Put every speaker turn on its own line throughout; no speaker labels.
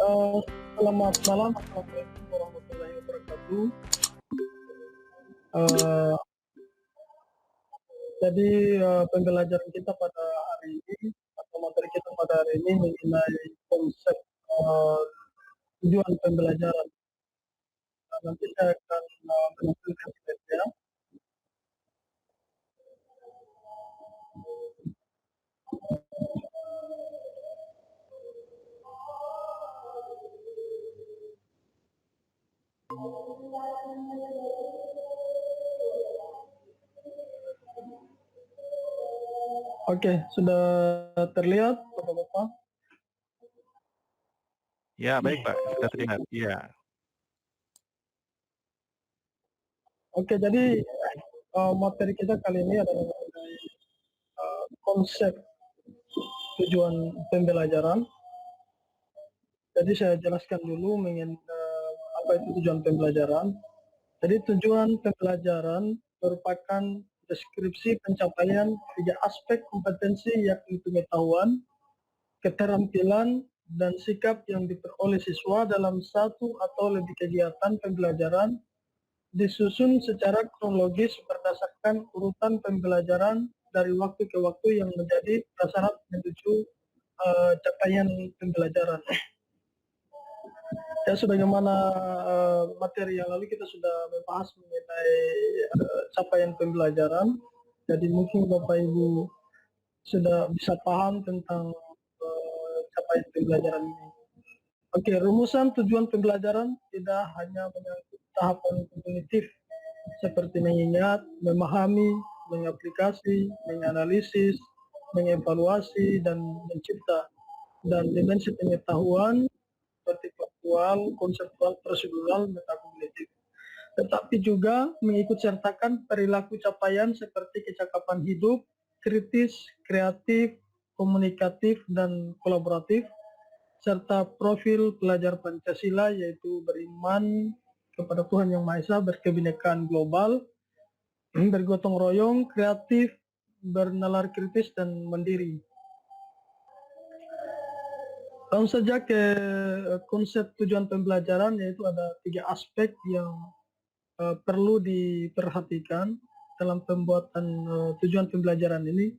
Selamat malam, Assalamualaikum warahmatullahi wabarakatuh. Eh, jadi pembelajaran kita pada hari ini atau materi kita pada hari ini mengenai konsep eh, tujuan pembelajaran. Nah, nanti saya akan menampilkan slide-nya. Oke, sudah terlihat Bapak-Bapak?
Ya, baik Pak, sudah terlihat. Iya.
Oke, jadi materi kita kali ini adalah mengenai konsep tujuan pembelajaran. Jadi saya jelaskan dulu apa itu tujuan pembelajaran. Jadi tujuan pembelajaran merupakan deskripsi pencapaian tiga aspek kompetensi yakni pengetahuan, keterampilan, dan sikap yang diperoleh siswa dalam satu atau lebih kegiatan pembelajaran disusun secara kronologis berdasarkan urutan pembelajaran dari waktu ke waktu yang menjadi prasyarat menuju capaian pembelajaran. Ya, sebagaimana materi yang lalu kita sudah membahas mengenai capaian pembelajaran, jadi mungkin Bapak Ibu sudah bisa paham tentang capaian pembelajaran ini. Oke, rumusan tujuan pembelajaran tidak hanya menyangkut tahapan kognitif seperti mengingat, memahami, mengaplikasi, menganalisis, mengevaluasi, dan mencipta, dan dimensi pengetahuan seperti faktual, konseptual, prosedural, metakognitif. Tetapi juga mengikut sertakan perilaku capaian seperti kecakapan hidup, kritis, kreatif, komunikatif, dan kolaboratif, serta profil pelajar Pancasila yaitu beriman kepada Tuhan Yang Maha Esa, berkebinekaan global, bergotong royong, kreatif, bernalar kritis, dan mandiri. Langsung saja ke konsep tujuan pembelajaran, yaitu ada tiga aspek yang perlu diperhatikan dalam pembuatan tujuan pembelajaran ini.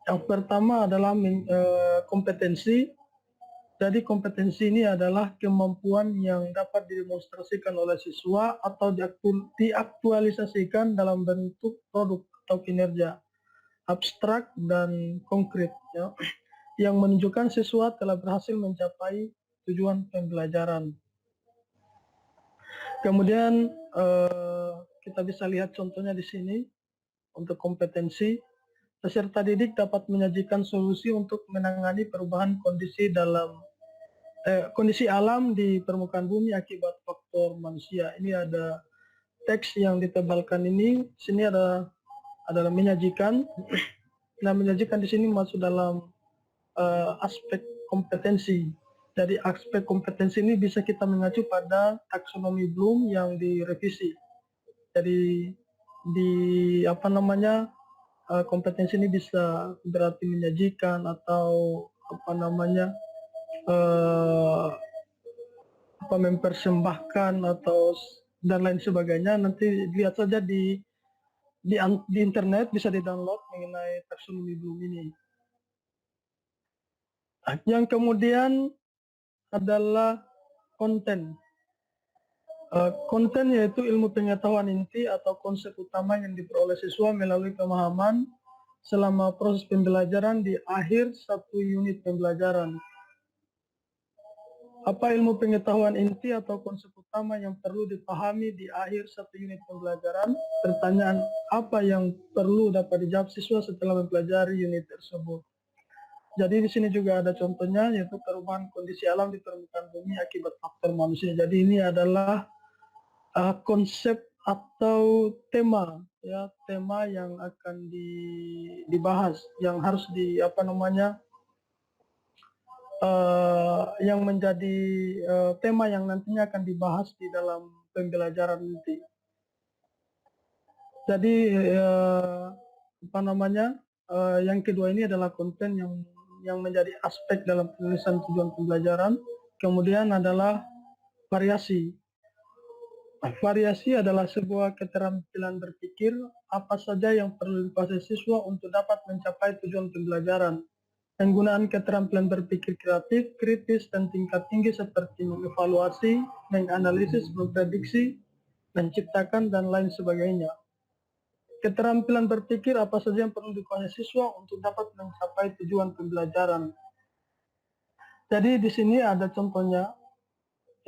Yang pertama adalah kompetensi. Jadi kompetensi ini adalah kemampuan yang dapat didemonstrasikan oleh siswa atau diaktualisasikan dalam bentuk produk atau kinerja abstrak dan konkret, ya, yang menunjukkan siswa telah berhasil mencapai tujuan pembelajaran. Kemudian kita bisa lihat contohnya di sini untuk kompetensi. Peserta didik dapat menyajikan solusi untuk menangani perubahan kondisi alam di permukaan bumi akibat faktor manusia. Ini ada teks yang ditebalkan ini. Sini adalah menyajikan. Nah, menyajikan di sini masuk dalam aspek kompetensi. Jadi aspek kompetensi ini bisa kita mengacu pada taksonomi Bloom yang direvisi. Jadi kompetensi ini bisa berarti menyajikan atau mempersembahkan atau dan lain sebagainya. Nanti lihat saja di internet, bisa di-download mengenai taksonomi Bloom ini. Yang kemudian adalah konten. Konten yaitu ilmu pengetahuan inti atau konsep utama yang diperoleh siswa melalui pemahaman selama proses pembelajaran di akhir satu unit pembelajaran. Apa ilmu pengetahuan inti atau konsep utama yang perlu dipahami di akhir satu unit pembelajaran? Pertanyaan apa yang perlu dapat dijawab siswa setelah mempelajari unit tersebut? Jadi di sini juga ada contohnya, yaitu perubahan kondisi alam di permukaan bumi akibat faktor manusia. Jadi ini adalah konsep atau tema, ya, tema yang akan dibahas, yang harus yang menjadi tema yang nantinya akan dibahas di dalam pembelajaran nanti. Jadi yang kedua ini adalah konten yang menjadi aspek dalam penulisan tujuan pembelajaran. Kemudian adalah variasi. Variasi adalah sebuah keterampilan berpikir apa saja yang perlu dikuasai siswa untuk dapat mencapai tujuan pembelajaran. Penggunaan keterampilan berpikir kreatif, kritis, dan tingkat tinggi seperti mengevaluasi, menganalisis, memprediksi, menciptakan, dan lain sebagainya. Keterampilan berpikir apa saja yang perlu dikuasai siswa untuk dapat mencapai tujuan pembelajaran. Jadi di sini ada contohnya,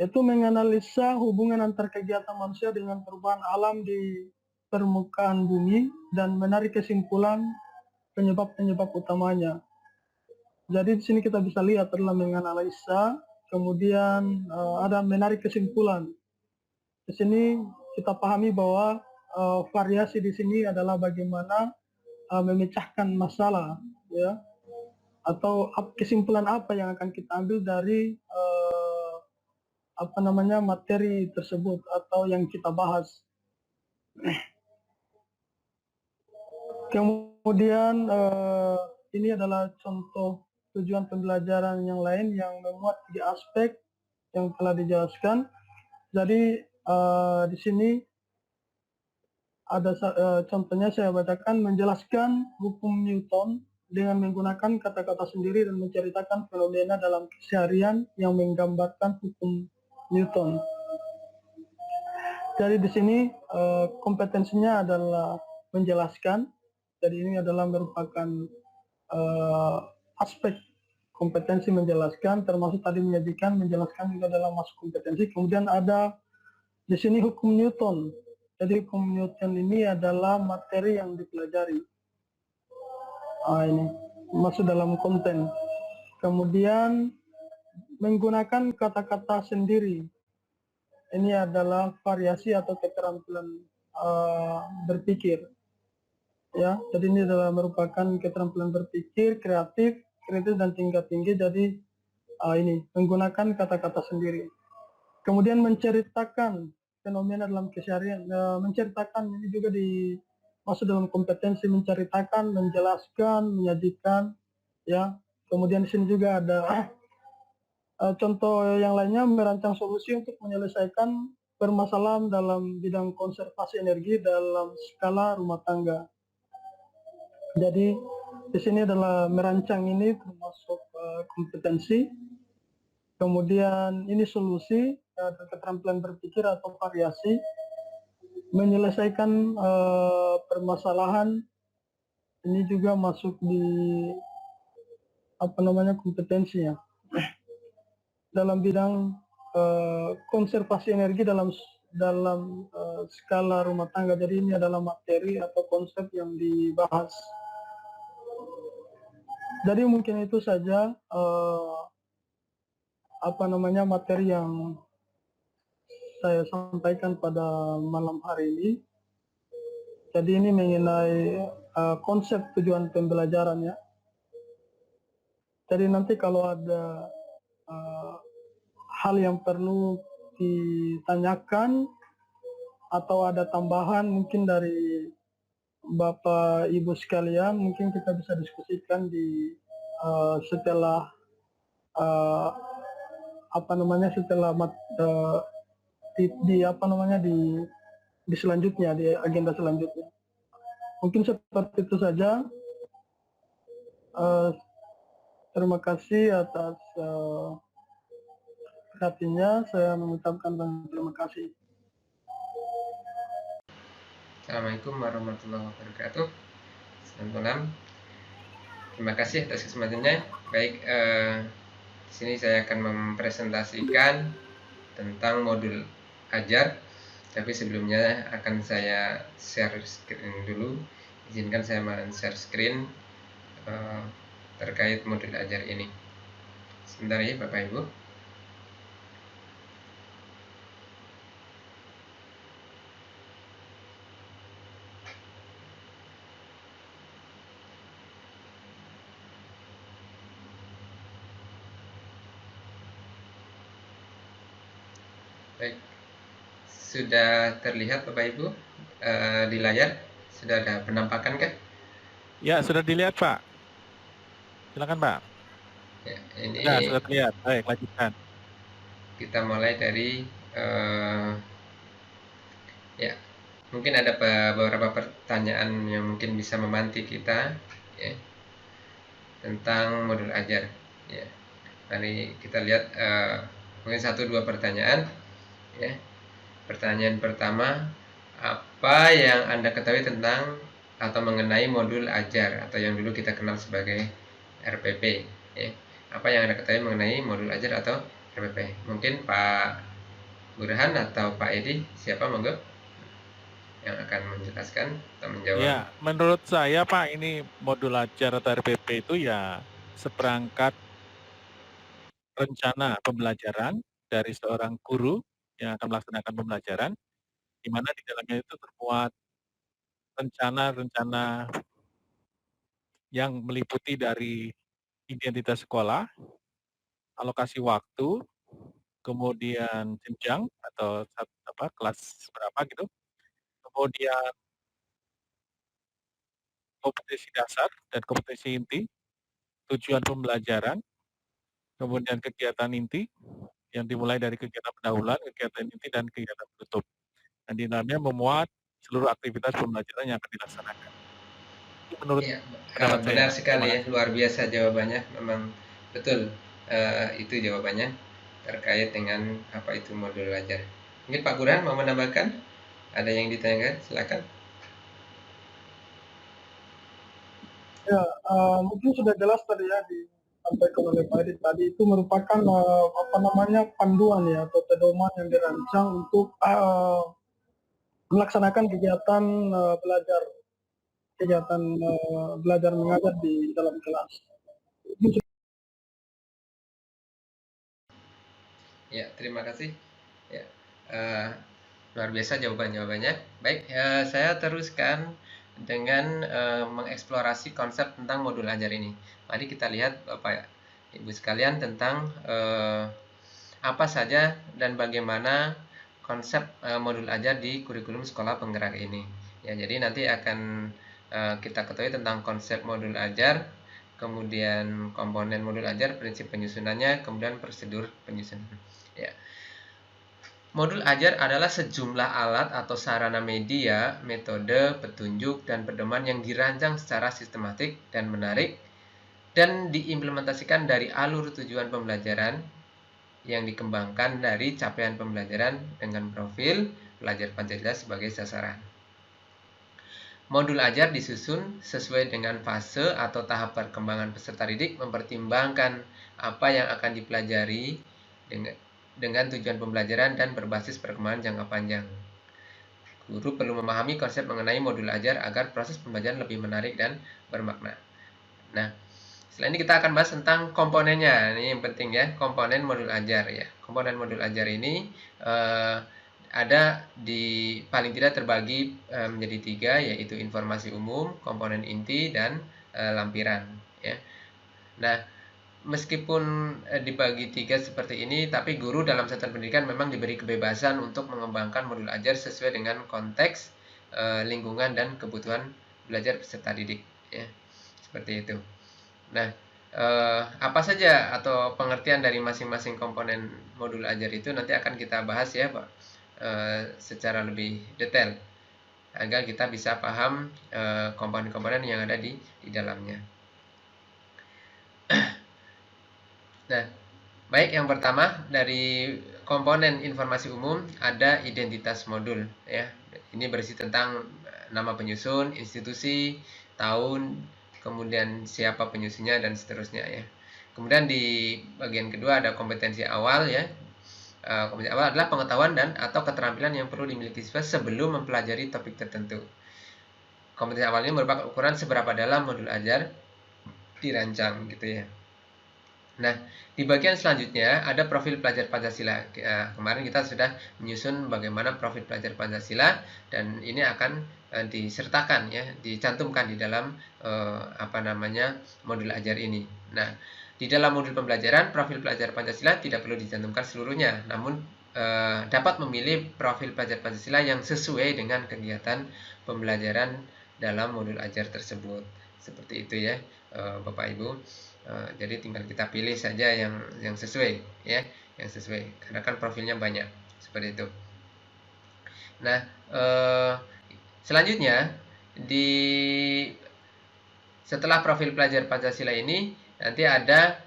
yaitu menganalisa hubungan antar kegiatan manusia dengan perubahan alam di permukaan bumi dan menarik kesimpulan penyebab-penyebab utamanya. Jadi di sini kita bisa lihat adalah menganalisa, kemudian ada menarik kesimpulan. Di sini kita pahami bahwa variasi di sini adalah bagaimana memecahkan masalah, ya, atau kesimpulan apa yang akan kita ambil dari materi tersebut atau yang kita bahas. Kemudian ini adalah contoh tujuan pembelajaran yang lain yang memuat 3 aspek yang telah dijelaskan. Jadi di sini ada contohnya saya bacakan, menjelaskan hukum Newton dengan menggunakan kata-kata sendiri dan menceritakan fenomena dalam keseharian yang menggambarkan hukum Newton. Jadi di sini kompetensinya adalah menjelaskan. Jadi ini adalah merupakan aspek kompetensi menjelaskan, termasuk tadi menyajikan, menjelaskan juga dalam masuk kompetensi. Kemudian ada di sini hukum Newton. Jadi hukum Newton ini adalah materi yang dipelajari. Ini masuk dalam konten. Kemudian menggunakan kata-kata sendiri. Ini adalah variasi atau keterampilan berpikir. Ya, jadi ini adalah merupakan keterampilan berpikir kreatif, kritis, dan tingkat tinggi. Jadi ini menggunakan kata-kata sendiri. Kemudian menceritakan fenomena dalam keseharian, menceritakan ini juga masuk dalam kompetensi menceritakan, menjelaskan, menyajikan, ya. Kemudian di sini juga ada contoh yang lainnya, merancang solusi untuk menyelesaikan permasalahan dalam bidang konservasi energi dalam skala rumah tangga. Jadi di sini adalah merancang, ini termasuk kompetensi. Kemudian ini solusi, keterampilan berpikir atau variasi, menyelesaikan permasalahan, ini juga masuk di kompetensinya. Dalam bidang konservasi energi dalam skala rumah tangga. Jadi ini adalah materi atau konsep yang dibahas. Jadi mungkin itu saja materi yang saya sampaikan pada malam hari ini. Jadi ini mengenai konsep tujuan pembelajaran, ya. Jadi nanti kalau ada hal yang perlu ditanyakan atau ada tambahan mungkin dari Bapak Ibu sekalian, mungkin kita bisa diskusikan di setelah di selanjutnya, di agenda selanjutnya. Mungkin seperti itu saja. Terima kasih atas perhatiannya. Saya mengucapkan terima kasih.
Assalamualaikum warahmatullahi wabarakatuh. Selamat malam. Terima kasih atas kesempatannya. Baik, di sini saya akan mempresentasikan tentang modul ajar. Tapi sebelumnya akan saya share screen dulu. Izinkan saya men-share screen terkait modul ajar ini. Sebentar ya Bapak Ibu. Baik, sudah terlihat Bapak Ibu di layar? Sudah ada penampakan kah?
Ya, sudah dilihat Pak. Silakan Pak.
Ya, ini
Ya, sudah terlihat. Baik, lanjutkan.
kita mulai dari ya, mungkin ada beberapa pertanyaan yang mungkin bisa memantik kita ya, tentang modul ajar. Ya, mari kita lihat mungkin 1-2 pertanyaan. Ya, pertanyaan pertama, apa yang Anda ketahui tentang atau mengenai modul ajar atau yang dulu kita kenal sebagai RPP? Ya. Apa yang Anda ketahui mengenai modul ajar atau RPP? Mungkin Pak Burhan atau Pak Edi, siapa monggo yang akan menjelaskan atau menjawab?
Ya, menurut saya Pak, ini modul ajar atau RPP itu ya seperangkat rencana pembelajaran dari seorang guru yang akan melaksanakan pembelajaran, di mana di dalamnya itu termuat rencana-rencana yang meliputi dari identitas sekolah, alokasi waktu, kemudian jenjang atau kelas berapa gitu, kemudian kompetensi dasar dan kompetensi inti, tujuan pembelajaran, kemudian kegiatan inti yang dimulai dari kegiatan pendahuluan, kegiatan inti, dan kegiatan penutup. Dan di dalamnya memuat seluruh aktivitas pembelajaran yang akan dilaksanakan. Itu menurut
Iya,
pendapat saya,
benar
Pak. Terima
sekali ya,
kasih.
luar biasa jawabannya. Memang betul, itu jawabannya terkait dengan apa itu modul ajar. Mungkin Pak Burhan mau menambahkan? Ada yang ditanyakan? Silakan.
Ya, mungkin sudah jelas tadi ya disampaikan oleh Pak Edi tadi itu merupakan apa namanya panduan ya atau pedoman yang dirancang untuk melaksanakan kegiatan belajar mengajar di dalam kelas.
Ya, terima kasih. Ya, eh, luar biasa jawabannya. Baik, saya teruskan dengan mengeksplorasi konsep tentang modul ajar ini. Mari kita lihat Bapak Ibu sekalian tentang apa saja dan bagaimana konsep modul ajar di kurikulum sekolah penggerak ini. Ya, jadi nanti akan kita ketahui tentang konsep modul ajar, kemudian komponen modul ajar, prinsip penyusunannya, kemudian prosedur penyusunan. Ya. Modul ajar adalah sejumlah alat atau sarana media, metode, petunjuk, dan pedoman yang dirancang secara sistematik dan menarik dan diimplementasikan dari alur tujuan pembelajaran yang dikembangkan dari capaian pembelajaran dengan profil pelajar Pancasila sebagai sasaran. Modul ajar disusun sesuai dengan fase atau tahap perkembangan peserta didik, mempertimbangkan apa yang akan dipelajari dengan tujuan pembelajaran dan berbasis perkembangan jangka panjang. Guru perlu memahami konsep mengenai modul ajar agar proses pembelajaran lebih menarik dan bermakna. Nah, setelah ini kita akan bahas tentang komponennya. Ini yang penting ya, komponen modul ajar ya. Komponen modul ajar ini ada di paling tidak terbagi menjadi 3, yaitu informasi umum, komponen inti, dan lampiran ya. Nah, meskipun dibagi 3 seperti ini, tapi guru dalam satuan pendidikan memang diberi kebebasan untuk mengembangkan modul ajar sesuai dengan konteks, lingkungan, dan kebutuhan belajar peserta didik ya. Seperti itu. Nah, apa saja atau pengertian dari masing-masing komponen modul ajar itu nanti akan kita bahas ya Pak, secara lebih detail agar kita bisa paham komponen-komponen yang ada di dalamnya. Nah, baik, yang pertama dari komponen informasi umum ada identitas modul ya. Ini berisi tentang nama penyusun, institusi, tahun, kemudian siapa penyusunnya dan seterusnya ya. Kemudian di bagian kedua ada kompetensi awal ya. Kompetensi awal adalah pengetahuan dan atau keterampilan yang perlu dimiliki siswa sebelum mempelajari topik tertentu. Kompetensi awal ini merupakan ukuran seberapa dalam modul ajar dirancang gitu ya. Nah, di bagian selanjutnya ada profil pelajar Pancasila. Kemarin kita sudah menyusun bagaimana profil pelajar Pancasila dan ini akan disertakan ya, dicantumkan di dalam modul ajar ini. Nah, di dalam modul pembelajaran profil pelajar Pancasila tidak perlu dicantumkan seluruhnya, namun dapat memilih profil pelajar Pancasila yang sesuai dengan kegiatan pembelajaran dalam modul ajar tersebut. Seperti itu ya, Bapak Ibu. Jadi tinggal kita pilih saja yang sesuai ya. yang sesuai, karena kan profilnya banyak seperti itu. Nah, selanjutnya setelah profil pelajar Pancasila ini nanti ada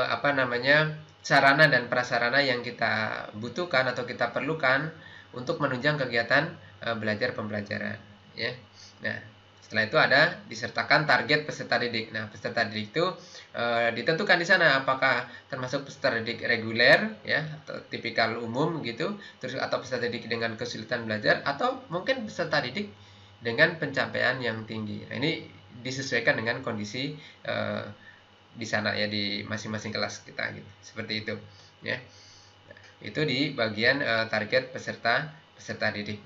apa namanya, sarana dan prasarana yang kita butuhkan atau kita perlukan untuk menunjang kegiatan belajar pembelajaran, ya. Nah, setelah itu ada disertakan target peserta didik. Nah, peserta didik itu ditentukan di sana apakah termasuk peserta didik reguler, ya, atau tipikal umum gitu, terus atau peserta didik dengan kesulitan belajar, atau mungkin peserta didik dengan pencapaian yang tinggi. Nah, ini disesuaikan dengan kondisi di sana ya, di masing-masing kelas kita gitu. Seperti itu, ya. Itu di bagian target peserta didik.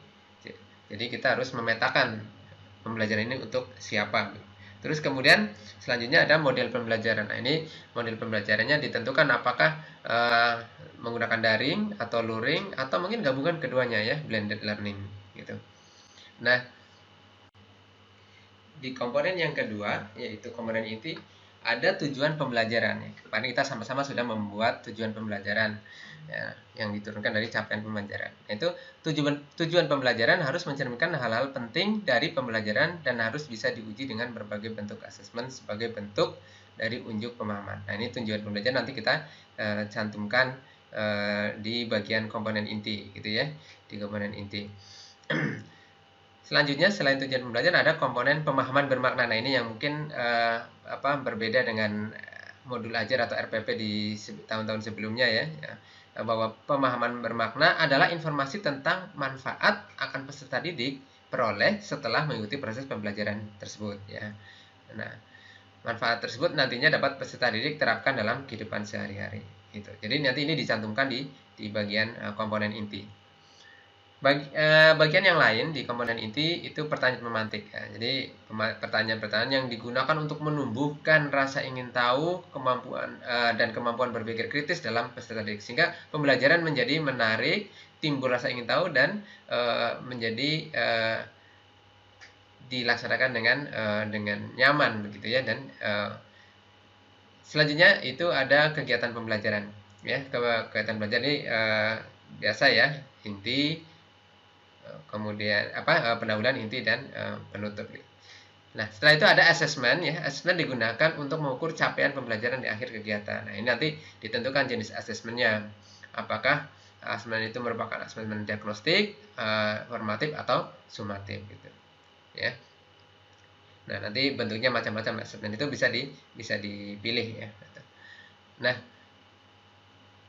Jadi kita harus memetakan pembelajaran ini untuk siapa. Terus kemudian selanjutnya ada model pembelajaran. Nah, ini model pembelajarannya ditentukan apakah menggunakan daring atau luring atau mungkin gabungan keduanya ya, blended learning gitu. Nah, di komponen yang kedua, yaitu komponen inti, ada tujuan pembelajaran. Kemarin kita sama-sama sudah membuat tujuan pembelajaran ya, yang diturunkan dari capaian pembelajaran. Itu tujuan pembelajaran harus mencerminkan hal-hal penting dari pembelajaran dan harus bisa diuji dengan berbagai bentuk asesmen sebagai bentuk dari unjuk pemahaman. Nah, ini tujuan pembelajaran nanti kita cantumkan di bagian komponen inti gitu ya, di komponen inti. Selanjutnya, selain tujuan pembelajaran, ada komponen pemahaman bermakna. Nah, ini yang mungkin berbeda dengan modul ajar atau RPP di tahun-tahun sebelumnya ya, bahwa pemahaman bermakna adalah informasi tentang manfaat akan peserta didik peroleh setelah mengikuti proses pembelajaran tersebut ya. Nah, manfaat tersebut nantinya dapat peserta didik terapkan dalam kehidupan sehari-hari. Gitu. Jadi nanti ini dicantumkan di bagian komponen inti. Bagian yang lain di komponen inti itu pertanyaan pemantik. Ya, jadi pertanyaan-pertanyaan yang digunakan untuk menumbuhkan rasa ingin tahu, kemampuan dan kemampuan berpikir kritis dalam peserta didik, sehingga pembelajaran menjadi menarik, timbul rasa ingin tahu dan menjadi dilaksanakan dengan nyaman begitu ya. Dan selanjutnya itu ada kegiatan pembelajaran. Ya, kegiatan belajar ini biasa ya, inti, kemudian pendahuluan, inti, dan penutup. Nah, setelah itu ada asesmen ya. Asesmen digunakan untuk mengukur capaian pembelajaran di akhir kegiatan. Nah, ini nanti ditentukan jenis asesmennya. Apakah asesmen itu merupakan asesmen diagnostik, formatif, atau sumatif gitu. Ya. Nah, nanti bentuknya macam-macam asesmen itu bisa dipilih ya. Nah,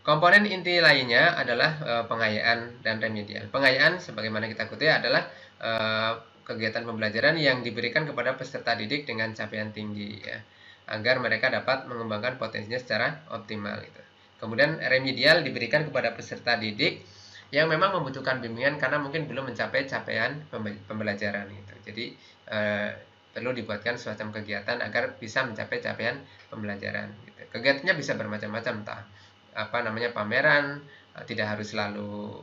komponen inti lainnya adalah pengayaan dan remedial. Pengayaan sebagaimana kita kutip adalah kegiatan pembelajaran yang diberikan kepada peserta didik dengan capaian tinggi ya, agar mereka dapat mengembangkan potensinya secara optimal gitu. Kemudian remedial diberikan kepada peserta didik yang memang membutuhkan bimbingan karena mungkin belum mencapai capaian pembelajaran gitu. Jadi perlu dibuatkan semacam kegiatan agar bisa mencapai capaian pembelajaran gitu. Kegiatannya bisa bermacam-macam, entah pameran, tidak harus selalu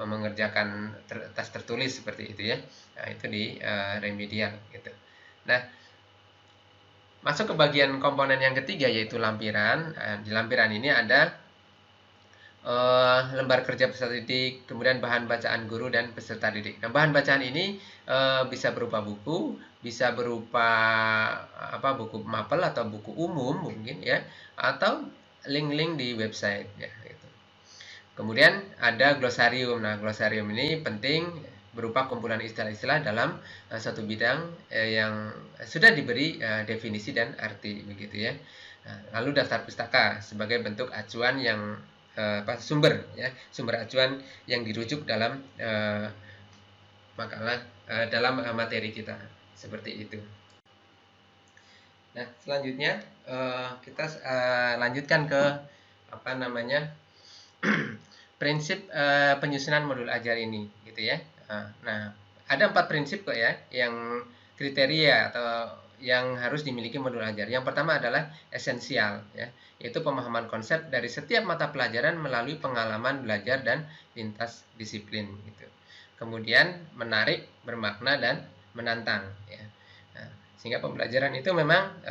mengerjakan tes tertulis seperti itu ya. Nah, itu di remedial gitu. Nah, masuk ke bagian komponen yang ketiga, yaitu lampiran. Di lampiran ini ada lembar kerja peserta didik, kemudian bahan bacaan guru dan peserta didik. Nah, bahan bacaan ini bisa berupa buku, bisa berupa buku mapel atau buku umum mungkin ya, atau link-link di website ya gitu. Kemudian ada glosarium. Nah, glosarium ini penting, berupa kumpulan istilah-istilah dalam satu bidang yang sudah diberi definisi dan arti begitu ya. Nah, lalu daftar pustaka sebagai bentuk acuan yang sumber acuan yang dirujuk dalam makalah dalam materi kita seperti itu. Nah, selanjutnya kita lanjutkan ke prinsip penyusunan modul ajar ini gitu ya. Nah, ada 4 prinsip kok ya yang kriteria atau yang harus dimiliki modul ajar. Yang pertama adalah esensial ya, yaitu pemahaman konsep dari setiap mata pelajaran melalui pengalaman belajar dan lintas disiplin gitu. Kemudian menarik, bermakna, dan menantang ya. Nah, Sehingga pembelajaran itu memang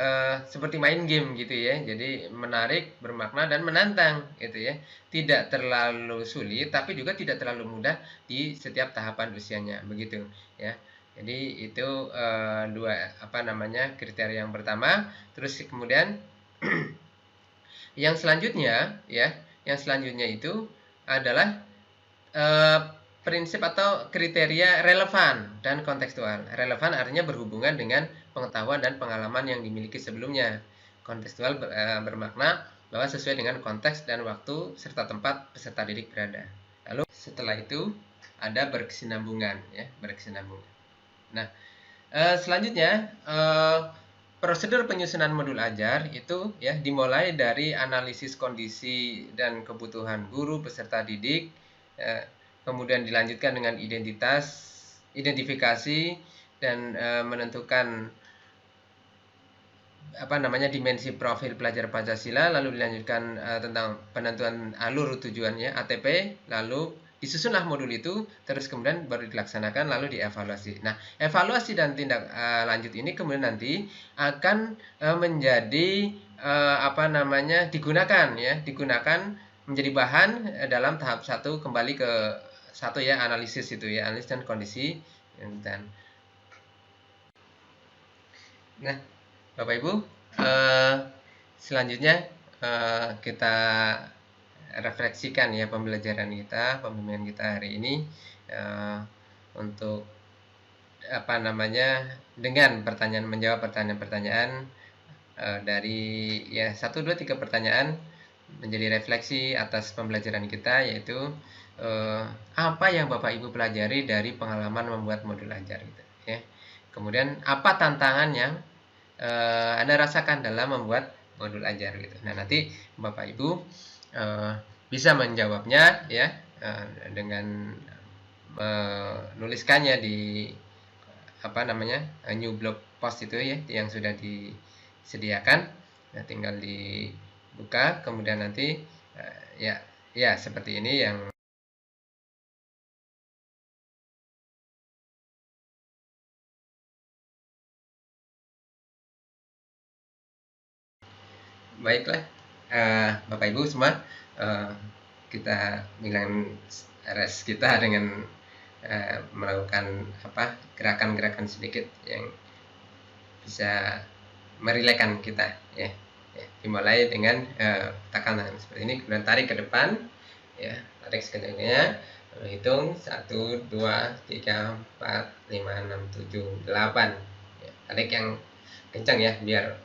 seperti main game gitu ya. Jadi menarik, bermakna dan menantang gitu ya. Tidak terlalu sulit tapi juga tidak terlalu mudah di setiap tahapan usianya begitu ya. Jadi itu dua kriteria yang pertama. Terus kemudian yang selanjutnya ya, yang selanjutnya itu adalah prinsip atau kriteria relevan dan kontekstual. Relevan artinya berhubungan dengan pengetahuan dan pengalaman yang dimiliki sebelumnya. Kontekstual bermakna bahwa sesuai dengan konteks dan waktu serta tempat peserta didik berada. Lalu setelah itu ada berkesinambungan ya, berkesinambungan. Nah, selanjutnya prosedur penyusunan modul ajar itu ya dimulai dari analisis kondisi dan kebutuhan guru peserta didik, kemudian dilanjutkan dengan identifikasi dan menentukan dimensi profil pelajar Pancasila, lalu dilanjutkan tentang penentuan alur tujuannya ATP, lalu disusunlah modul itu, terus kemudian baru dilaksanakan, lalu dievaluasi. Nah, evaluasi dan tindak lanjut ini kemudian nanti akan menjadi digunakan menjadi bahan dalam tahap 1 kembali ke 1 ya, analisis itu ya, analisis dan kondisi dan nah, Bapak Ibu, selanjutnya kita refleksikan ya pembelajaran kita, pembimbingan kita hari ini untuk dengan menjawab pertanyaan-pertanyaan dari ya 1, 2, 3 pertanyaan menjadi refleksi atas pembelajaran kita, yaitu apa yang Bapak Ibu pelajari dari pengalaman membuat modul ajar gitu ya. Kemudian apa tantangan yang Anda rasakan dalam membuat modul ajar gitu. Nah, nanti Bapak Ibu bisa menjawabnya ya dengan menuliskannya di new blog post itu ya yang sudah disediakan. Nah, tinggal dibuka, kemudian nanti ya seperti ini yang baiklah, Bapak Ibu semua, kita bilang res kita dengan melakukan gerakan-gerakan sedikit yang bisa merilekkan kita ya. Dimulai dengan tekan tangan seperti ini, kemudian tarik ke depan ya, tarik sekencangnya, hitung 1, 2, 3, 4, 5, 6, 7, 8 ya, tarik yang kencang ya biar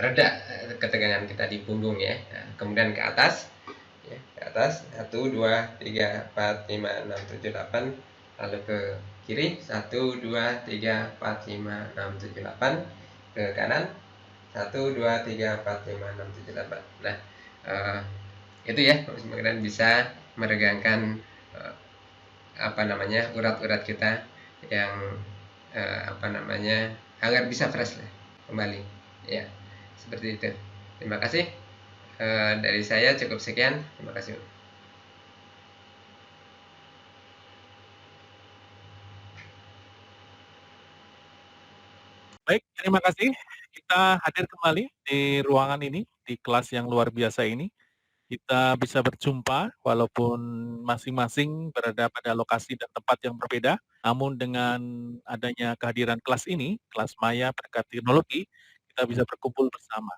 reda ketegangan kita di punggung ya. Nah, kemudian ke atas ya, ke atas 1, 2, 3, 4, 5, 6, 7, 8, lalu ke kiri 1, 2, 3, 4, 5, 6, 7, 8, ke kanan 1, 2, 3, 4, 5, 6, 7, 8. Nah, itu ya, kemudian bisa meregangkan urat-urat kita yang agar bisa fresh lah kembali ya, seperti itu. Terima kasih, dari saya cukup sekian. Terima kasih.
Baik, terima kasih. Kita hadir kembali di ruangan ini, di kelas yang luar biasa ini. Kita bisa berjumpa walaupun masing-masing berada pada lokasi dan tempat yang berbeda, namun dengan adanya kehadiran kelas ini, kelas Maya berkat teknologi, kita bisa berkumpul bersama.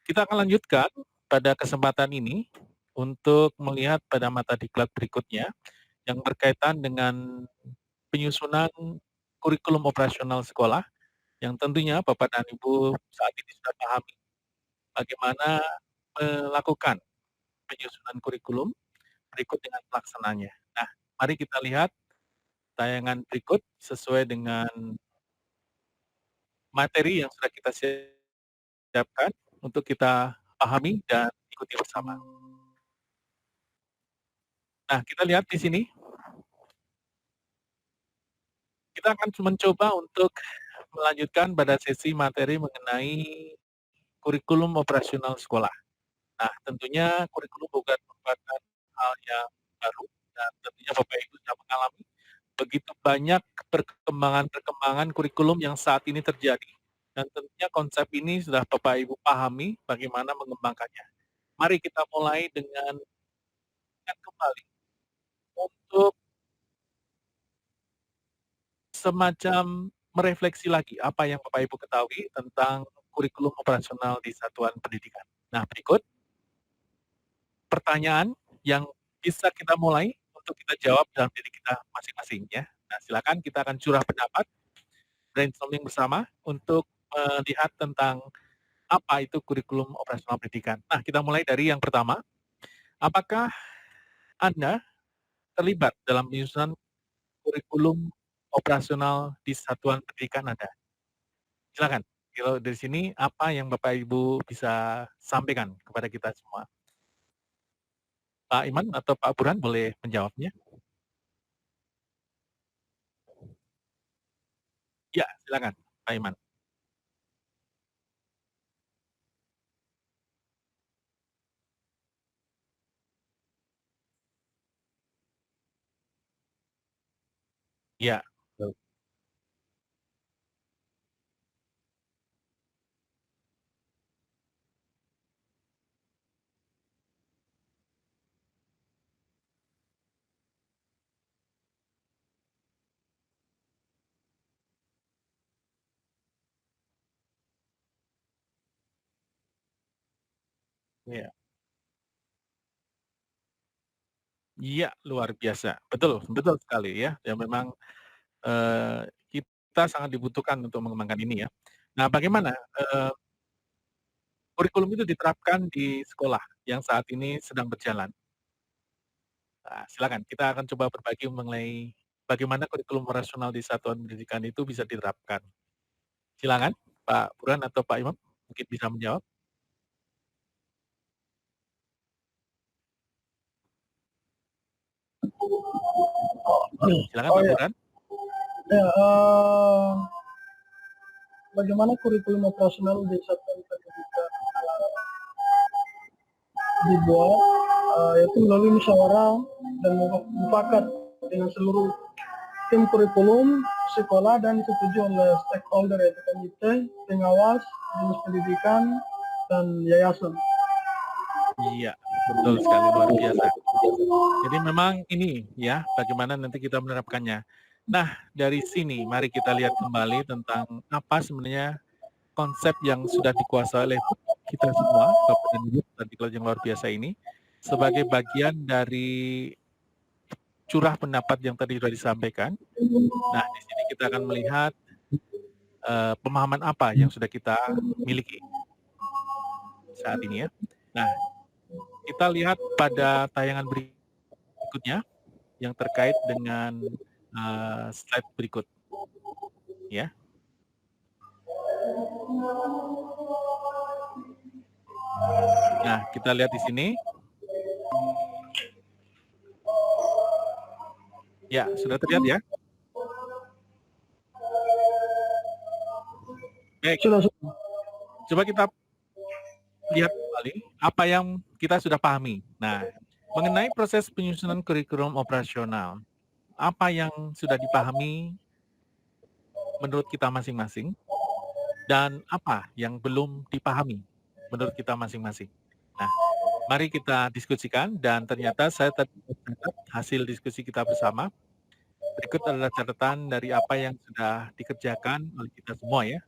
Kita akan lanjutkan pada kesempatan ini untuk melihat pada mata diklat berikutnya yang berkaitan dengan penyusunan kurikulum operasional sekolah yang tentunya Bapak dan Ibu saat ini sudah pahami bagaimana melakukan penyusunan kurikulum berikut dengan pelaksananya. Nah, mari kita lihat tayangan berikut sesuai dengan materi yang sudah kita siapkan untuk kita pahami dan ikuti bersama. Nah, kita lihat di sini. Kita akan mencoba untuk melanjutkan pada sesi materi mengenai kurikulum operasional sekolah. Nah, tentunya kurikulum bukan merupakan hal yang baru dan tentunya Bapak Ibu sudah mengalami begitu banyak perkembangan kurikulum yang saat ini terjadi. Dan tentunya konsep ini sudah Bapak Ibu pahami bagaimana mengembangkannya. Mari kita mulai dengan kembali untuk semacam merefleksi lagi apa yang Bapak Ibu ketahui tentang kurikulum operasional di satuan pendidikan. Nah, berikut pertanyaan yang bisa kita mulai untuk kita jawab dalam diri kita masing-masing ya. Nah, silakan kita akan curah pendapat, brainstorming bersama untuk melihat tentang apa itu kurikulum operasional pendidikan. Nah, kita mulai dari yang pertama. Apakah Anda terlibat dalam penyusunan kurikulum operasional di satuan pendidikan Anda? Silakan. Kalau dari sini apa yang Bapak Ibu bisa sampaikan kepada kita semua? Pak Iman atau Pak Burhan boleh menjawabnya? Ya, silakan Pak Iman. Ya, betul. Iya. Iya, luar biasa. Betul, betul sekali ya. Ya memang kita sangat dibutuhkan untuk mengembangkan ini ya. Nah, bagaimana kurikulum itu diterapkan di sekolah yang saat ini sedang berjalan? Nah, silakan kita akan coba berbagi mengenai bagaimana kurikulum operasional di satuan pendidikan itu bisa diterapkan. Silakan Pak Burhan atau Pak Imam mungkin bisa menjawab. Silakan
Oh
Pak
ya,
Burhan.
ya bagaimana kurikulum operasional di satuan pendidikan dibuat, yaitu melalui musyawarah dan mufakat dengan seluruh tim kurikulum sekolah dan disetujui oleh stakeholder yaitu komite, pengawas, dinas pendidikan, dan yayasan.
Iya, betul sekali, luar biasa. Jadi memang ini ya, bagaimana nanti kita menerapkannya. Nah, dari sini mari kita lihat kembali tentang apa sebenarnya konsep yang sudah dikuasai oleh kita semua, Bapak dan Ibu, artikel yang luar biasa ini, sebagai bagian dari curah pendapat yang tadi sudah disampaikan. Nah, di sini kita akan melihat pemahaman apa yang sudah kita miliki saat ini ya. Nah, kita lihat pada tayangan berikutnya yang terkait dengan slide berikut, ya. Nah, kita lihat di sini. Ya, sudah terlihat ya? Baik. Coba kita lihat kembali apa yang kita sudah pahami. Nah, mengenai proses penyusunan kurikulum operasional, apa yang sudah dipahami menurut kita masing-masing dan apa yang belum dipahami menurut kita masing-masing. Nah, mari kita diskusikan dan ternyata saya tadi mencatat hasil diskusi kita bersama. Berikut adalah catatan dari apa yang sudah dikerjakan oleh kita semua ya.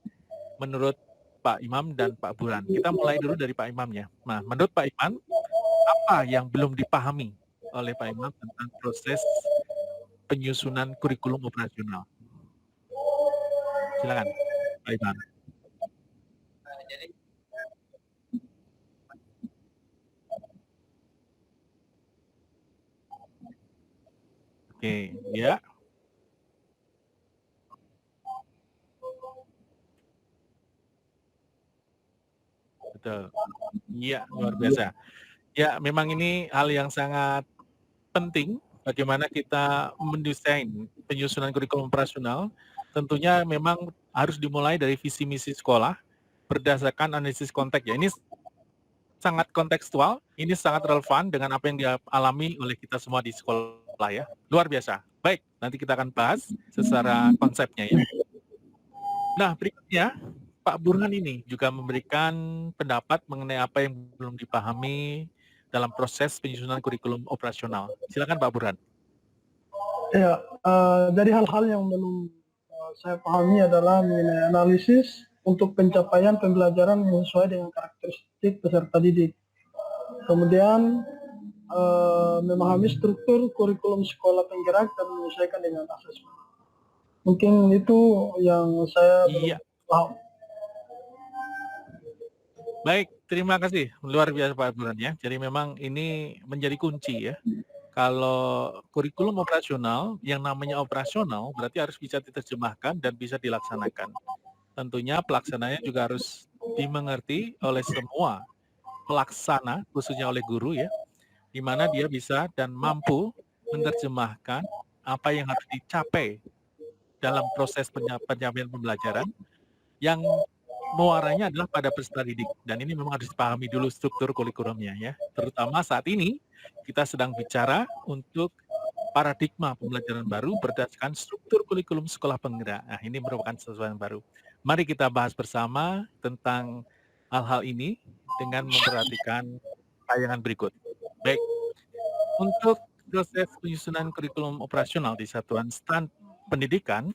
Menurut Pak Imam dan Pak Burhan. Kita mulai dulu dari Pak Imam ya. Nah, menurut Pak Imam, apa yang belum dipahami oleh Pak Imam tentang proses penyusunan kurikulum operasional? Silakan, Pak Imam.
Jadi
Oke, ya. Betul. Iya, luar biasa. Ya, memang ini hal yang sangat penting bagaimana kita mendesain penyusunan kurikulum operasional. Tentunya memang harus dimulai dari visi misi sekolah berdasarkan analisis konteks ya. Ini sangat kontekstual, ini sangat relevan dengan apa yang dialami oleh kita semua di sekolah ya. Luar biasa. Baik, Nanti kita akan bahas secara konsepnya ya. Nah, berikutnya Pak Burhan ini juga memberikan pendapat mengenai apa yang belum dipahami dalam proses penyusunan kurikulum operasional. Silakan Pak Burhan.
Ya, dari hal-hal yang belum saya pahami adalah mengenai analisis untuk pencapaian pembelajaran yang sesuai dengan karakteristik peserta didik. Kemudian memahami struktur kurikulum sekolah penggerak dan menyesuaikan dengan asesmen. Mungkin itu yang saya belum paham.
Baik, terima kasih. Luar biasa Pak Burhan ya. Jadi memang ini menjadi kunci ya. Kalau kurikulum operasional, yang namanya operasional berarti harus bisa diterjemahkan dan bisa dilaksanakan. Tentunya pelaksananya juga harus dimengerti oleh semua pelaksana, khususnya oleh guru ya, di mana dia bisa dan mampu menerjemahkan apa yang harus dicapai dalam proses penyampaian pembelajaran yang muaranya adalah pada peserta didik. Dan ini memang harus dipahami dulu struktur kurikulumnya ya. Terutama saat ini kita sedang bicara untuk paradigma pembelajaran baru berdasarkan struktur kurikulum sekolah penggerak. Nah, ini merupakan sesuatu yang baru. Mari kita bahas bersama tentang hal-hal ini dengan memperhatikan tayangan berikut. Baik, untuk proses penyusunan kurikulum operasional di satuan pendidikan,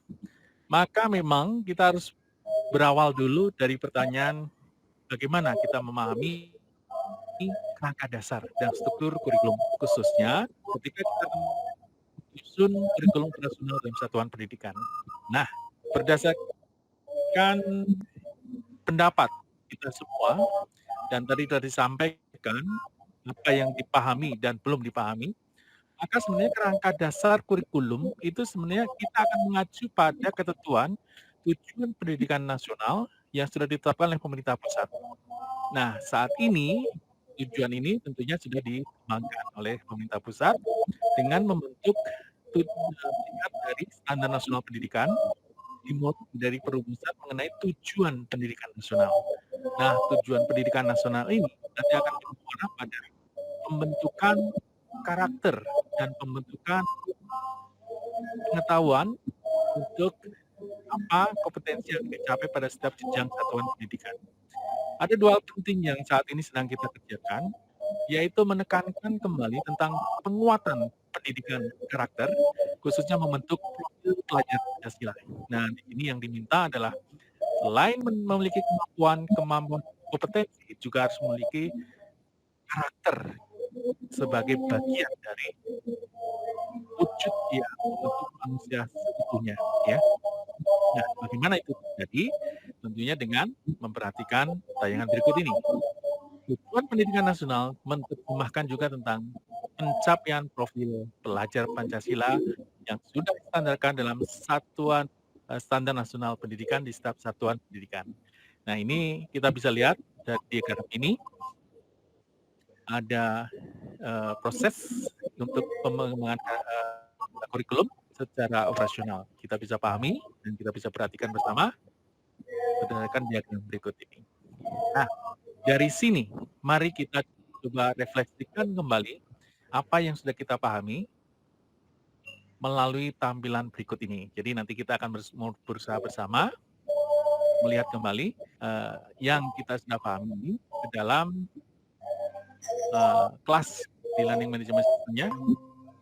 maka memang kita harus berawal dulu dari pertanyaan bagaimana kita memahami kerangka dasar dan struktur kurikulum, khususnya ketika kita menyusun kurikulum operasional dalam satuan pendidikan. Nah, berdasarkan pendapat kita semua, dan tadi sudah disampaikan apa yang dipahami dan belum dipahami, maka sebenarnya kerangka dasar kurikulum itu sebenarnya kita akan mengacu pada ketentuan tujuan pendidikan nasional yang sudah ditetapkan oleh pemerintah pusat. Nah, saat ini tujuan ini tentunya sudah dikembangkan oleh pemerintah pusat dengan membentuk tingkat dari standar nasional pendidikan dari perumusan mengenai tujuan pendidikan nasional. Nah, tujuan pendidikan nasional ini nanti akan bermuara pada pembentukan karakter dan pembentukan pengetahuan untuk apa kompetensi yang dicapai pada setiap jenjang satuan pendidikan. Ada dua hal penting yang saat ini sedang kita kerjakan, yaitu menekankan kembali tentang penguatan pendidikan karakter, khususnya membentuk profil pelajar Pancasila. Nah, ini yang diminta adalah selain memiliki kemampuan kompetensi, juga harus memiliki karakter sebagai bagian dari wujud dia membentuk manusia seutuhnya ya. Nah, bagaimana itu terjadi? Tentunya dengan memperhatikan tayangan berikut ini. Tujuan pendidikan nasional menerjemahkan juga tentang pencapaian profil pelajar Pancasila yang sudah distandarkan dalam satuan standar nasional pendidikan di setiap satuan pendidikan. Nah, ini kita bisa lihat dari diagram ini ada proses untuk pengembangan kurikulum secara operasional. Kita bisa pahami dan kita bisa perhatikan bersama berdasarkan diagram berikut ini. Nah, dari sini mari kita coba refleksikan kembali apa yang sudah kita pahami melalui tampilan berikut ini. Jadi nanti kita akan berusaha bersama melihat kembali yang kita sudah pahami ke dalam kelas di learning management system-nya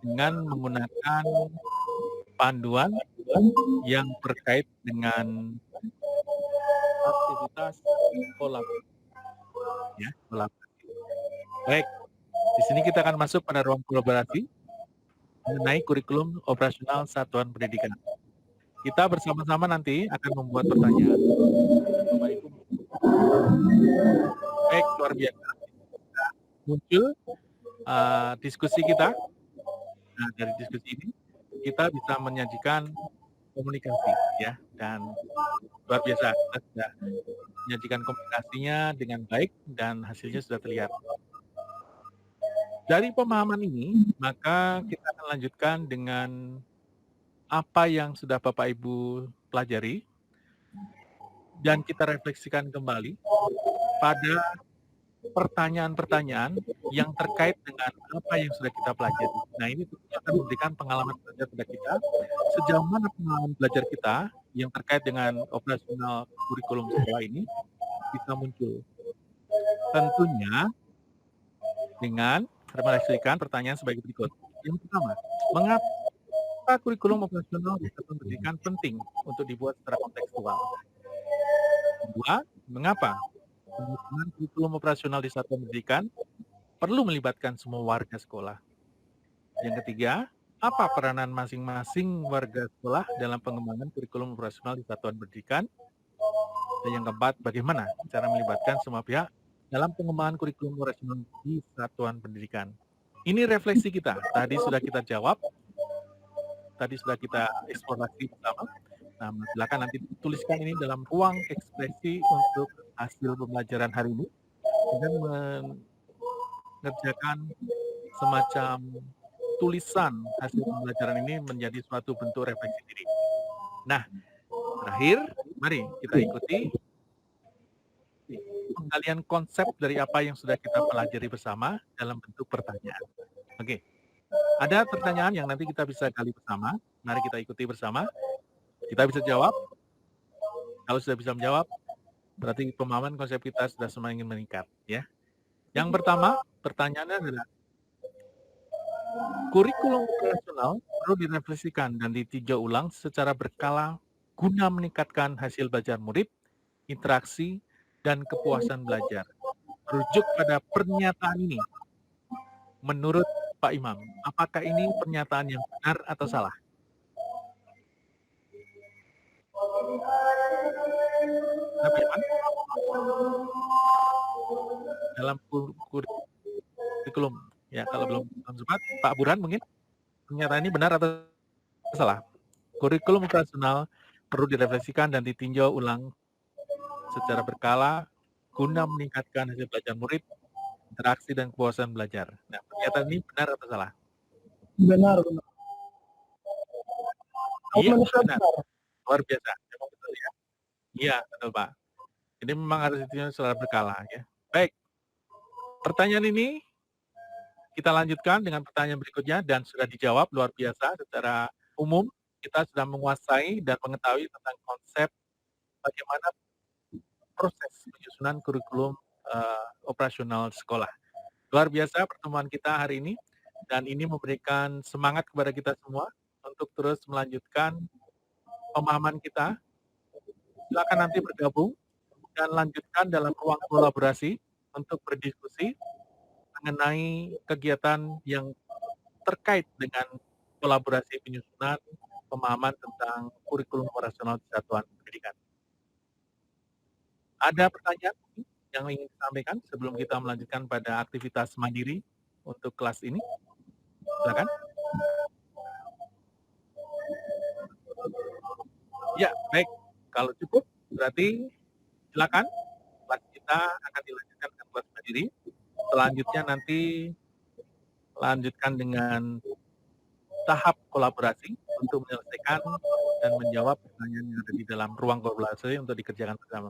dengan menggunakan panduan yang terkait dengan aktivitas kolaborasi. Ya, kolaborasi. Baik, di sini kita akan masuk pada ruang kolaborasi mengenai kurikulum operasional satuan pendidikan. Kita bersama-sama nanti akan membuat pertanyaan. Baik, luar biasa. Muncul diskusi kita. Nah, dari diskusi ini kita bisa menyajikan komunikasi ya, dan luar biasa kita sudah menyajikan komunikasinya dengan baik dan hasilnya sudah terlihat. Dari pemahaman ini, maka kita akan lanjutkan dengan apa yang sudah Bapak Ibu pelajari dan kita refleksikan kembali pada pertanyaan-pertanyaan yang terkait dengan apa yang sudah kita pelajari. Nah, ini tentunya akan memberikan pengalaman belajar pada kita, sejauh mana pengalaman belajar kita yang terkait dengan operasional kurikulum sekolah ini bisa muncul. Tentunya dengan merefleksikan pertanyaan sebagai berikut. Yang pertama, mengapa kurikulum operasional di satuan pendidikan penting untuk dibuat secara kontekstual? Kedua, mengapa penyusunan kurikulum operasional di satuan pendidikan perlu melibatkan semua warga sekolah? Yang ketiga, apa peranan masing-masing warga sekolah dalam pengembangan kurikulum operasional di satuan pendidikan? Dan yang keempat, bagaimana cara melibatkan semua pihak dalam pengembangan kurikulum operasional di satuan pendidikan? Ini refleksi kita. Tadi sudah kita jawab, tadi sudah kita eksplorasi bersama. Nah, silakan nanti tuliskan ini dalam ruang ekspresi untuk hasil pembelajaran hari ini dengan mengerjakan semacam tulisan hasil pembelajaran ini menjadi suatu bentuk refleksi diri. Nah, terakhir, mari kita ikuti penggalian konsep dari apa yang sudah kita pelajari bersama dalam bentuk pertanyaan. Oke, ada pertanyaan yang nanti kita bisa gali bersama. Mari kita ikuti bersama. Kita bisa jawab. Kalau sudah bisa menjawab, berarti pemahaman konsep kita sudah semakin meningkat, ya. Yang pertama, pertanyaannya adalah kurikulum operasional perlu direfleksikan dan ditinjau ulang secara berkala guna meningkatkan hasil belajar murid, interaksi, dan kepuasan belajar. Rujuk pada pernyataan ini, menurut Pak Imam, apakah ini pernyataan yang benar atau salah? Pak Iman? Dalam kurikulum, ya kalau belum sempat, Pak Burhan mungkin pernyataan ini benar atau salah? Kurikulum operasional perlu direfleksikan dan ditinjau ulang secara berkala guna meningkatkan hasil belajar murid, interaksi, dan kepuasan belajar. Nah, pernyataan ini benar atau salah?
Benar.
Iya, benar. Luar biasa. Memang betul ya? Iya, betul Pak. Ini memang harus ditinjau secara berkala ya. Baik. Pertanyaan ini kita lanjutkan dengan pertanyaan berikutnya dan sudah dijawab luar biasa secara umum. Kita sudah menguasai dan mengetahui tentang konsep bagaimana proses penyusunan kurikulum operasional sekolah. Luar biasa pertemuan kita hari ini dan ini memberikan semangat kepada kita semua untuk terus melanjutkan pemahaman kita. Silakan nanti bergabung dan lanjutkan dalam ruang kolaborasi untuk berdiskusi mengenai kegiatan yang terkait dengan kolaborasi penyusunan pemahaman tentang kurikulum operasional di satuan pendidikan. Ada pertanyaan yang ingin disampaikan sebelum kita melanjutkan pada aktivitas mandiri untuk kelas ini? Silakan. Ya, baik. Kalau cukup, berarti silakan. Kelas kita akan dilanjutkan dengan kelas mandiri. Selanjutnya nanti lanjutkan dengan tahap kolaborasi untuk menyelesaikan dan menjawab pertanyaan yang ada di dalam ruang kolaborasi untuk dikerjakan bersama.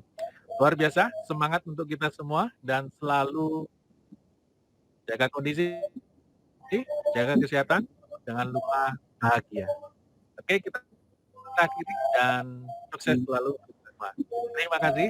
Luar biasa, semangat untuk kita semua dan selalu jaga kondisi, jaga kesehatan, jangan lupa bahagia. Oke, kita akhiri dan sukses selalu untuk semua. Terima kasih.